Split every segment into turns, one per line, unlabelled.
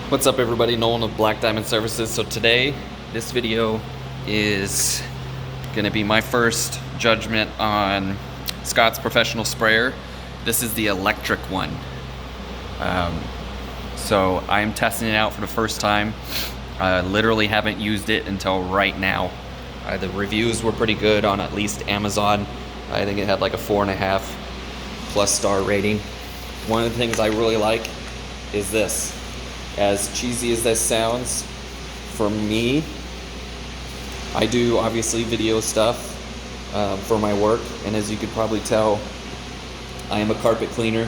What's up everybody, Nolan of Black Diamond Services. So today, this video is gonna be my first judgment on Scott's professional sprayer. This is the electric one. So I'm testing it out for the first time. I literally haven't used it until right now. The reviews were pretty good on at least Amazon. I think it had like a 4.5+ star rating. One of the things I really like is this. As cheesy as this sounds, for me, I do obviously video stuff for my work, and as you could probably tell, I am a carpet cleaner.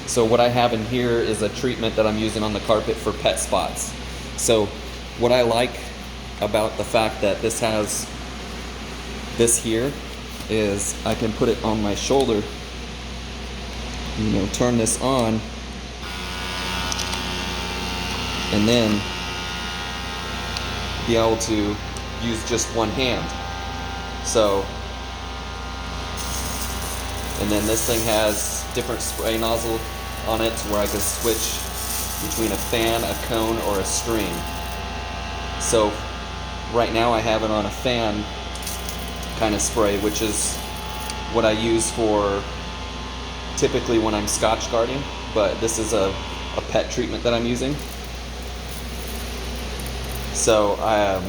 So what I have in here is a treatment that I'm using on the carpet for pet spots. So what I like about the fact that this has this here is I can put it on my shoulder, turn this on, and then be able to use just one hand. So, and then this thing has different spray nozzle on it where I can switch between a fan, a cone, or a stream. So right now I have it on a fan kind of spray, which is what I use for typically when I'm Scotch guarding, but this is a pet treatment that I'm using. So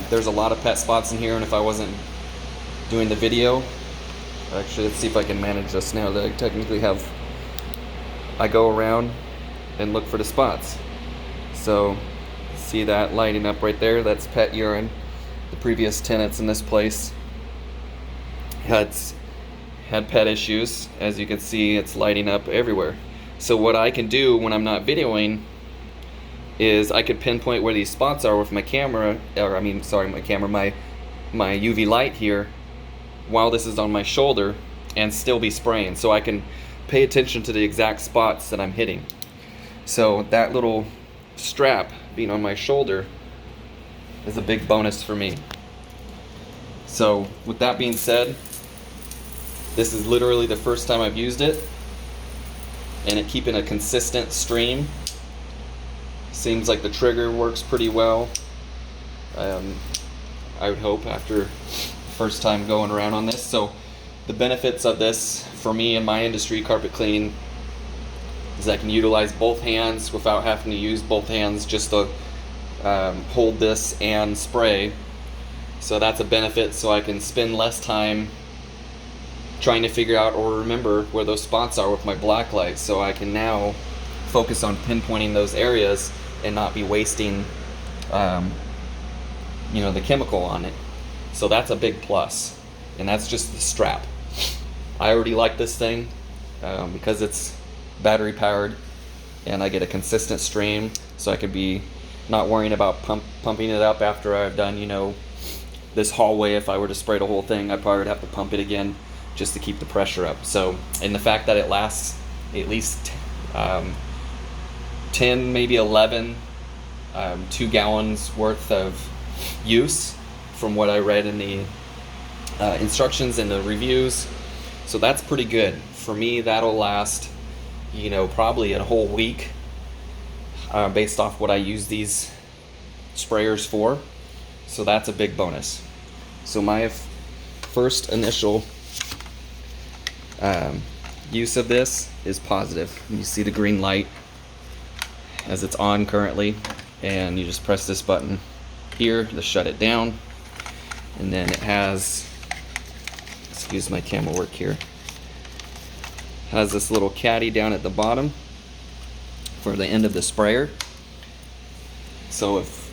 there's a lot of pet spots in here, and if I wasn't doing the video, actually let's see if I can manage this now that I technically have, I go around and look for the spots. So see that lighting up right there, that's pet urine. The previous tenants in this place had pet issues. As you can see, it's lighting up everywhere. So what I can do when I'm not videoing is I could pinpoint where these spots are with my camera, my UV light here while this is on my shoulder and still be spraying. So I can pay attention to the exact spots that I'm hitting. So that little strap being on my shoulder is a big bonus for me. So with that being said, this is literally the first time I've used it, and it keeping a consistent stream. Seems like the trigger works pretty well. I would hope after first time going around on this. So the benefits of this for me in my industry, carpet cleaning, is I can utilize both hands without having to use both hands just to hold this and spray. So that's a benefit, so I can spend less time trying to figure out or remember where those spots are with my black light. So I can now focus on pinpointing those areas and not be wasting the chemical on it. So that's a big plus, and that's just the strap. I already like this thing because it's battery powered and I get a consistent stream, so I could be not worrying about pumping it up after I've done this hallway. If I were to spray the whole thing, I probably would have to pump it again just to keep the pressure up. So, and the fact that it lasts at least 10, maybe 11, 2 gallons worth of use from what I read in the instructions and the reviews. So that's pretty good. For me, that'll last, probably a whole week based off what I use these sprayers for. So that's a big bonus. So my first initial use of this is positive. You see the green light as it's on currently, and you just press this button here to shut it down, and then it has, excuse my camera work here, has this little caddy down at the bottom for the end of the sprayer. So if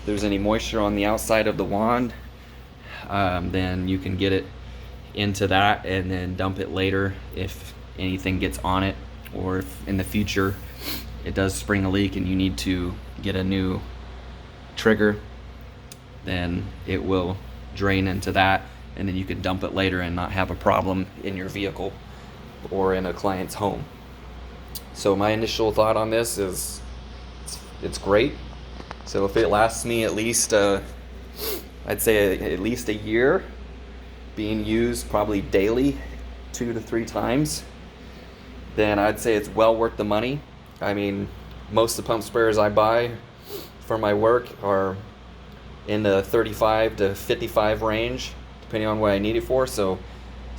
there's any moisture on the outside of the wand, then you can get it into that and then dump it later if anything gets on it, or if in the future it does spring a leak and you need to get a new trigger, then it will drain into that, and then you can dump it later and not have a problem in your vehicle or in a client's home. So my initial thought on this is it's great. So if it lasts me at least I'd say at least a year being used probably daily 2 to 3 times, then I'd say it's well worth the money. I mean, most of the pump sprayers I buy for my work are in the 35 to 55 range, depending on what I need it for. So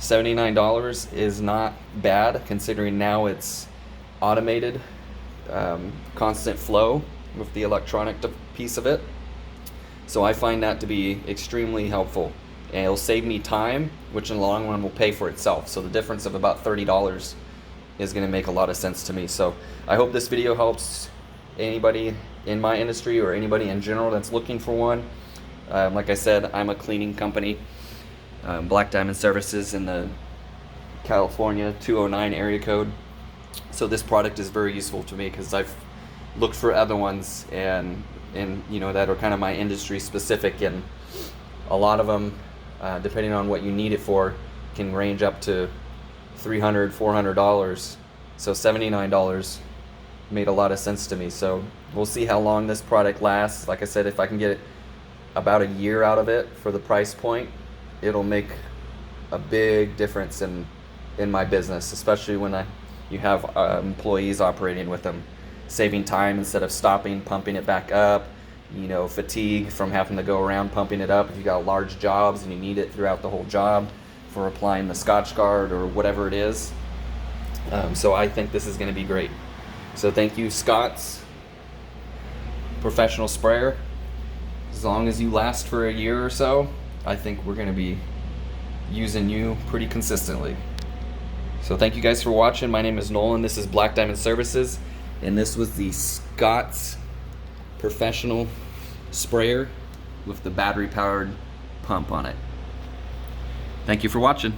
$79 is not bad, considering now it's automated, constant flow with the electronic piece of it. So I find that to be extremely helpful, and it'll save me time, which in the long run will pay for itself. So the difference of about $30 is going to make a lot of sense to me. So I hope this video helps anybody in my industry or anybody in general that's looking for one. Like I said, I'm a cleaning company, Black Diamond Services, in the California 209 area code. So this product is very useful to me because I've looked for other ones and you know, that are kind of my industry specific, and a lot of them, depending on what you need it for, can range up to $300, $400. So $79 made a lot of sense to me. So we'll see how long this product lasts. Like I said, if I can get about a year out of it for the price point, it'll make a big difference in my business, especially when you have employees operating with them, saving time instead of stopping, pumping it back up, you know, fatigue from having to go around pumping it up if you got large jobs and you need it throughout the whole job for applying the Scotch Guard or whatever it is. So I think this is going to be great. So thank you, Scott's Professional Sprayer. As long as you last for a year or so, I think we're going to be using you pretty consistently. So thank you guys for watching. My name is Nolan. This is Black Diamond Services, and this was the Scott's Professional Sprayer with the battery-powered pump on it. Thank you for watching.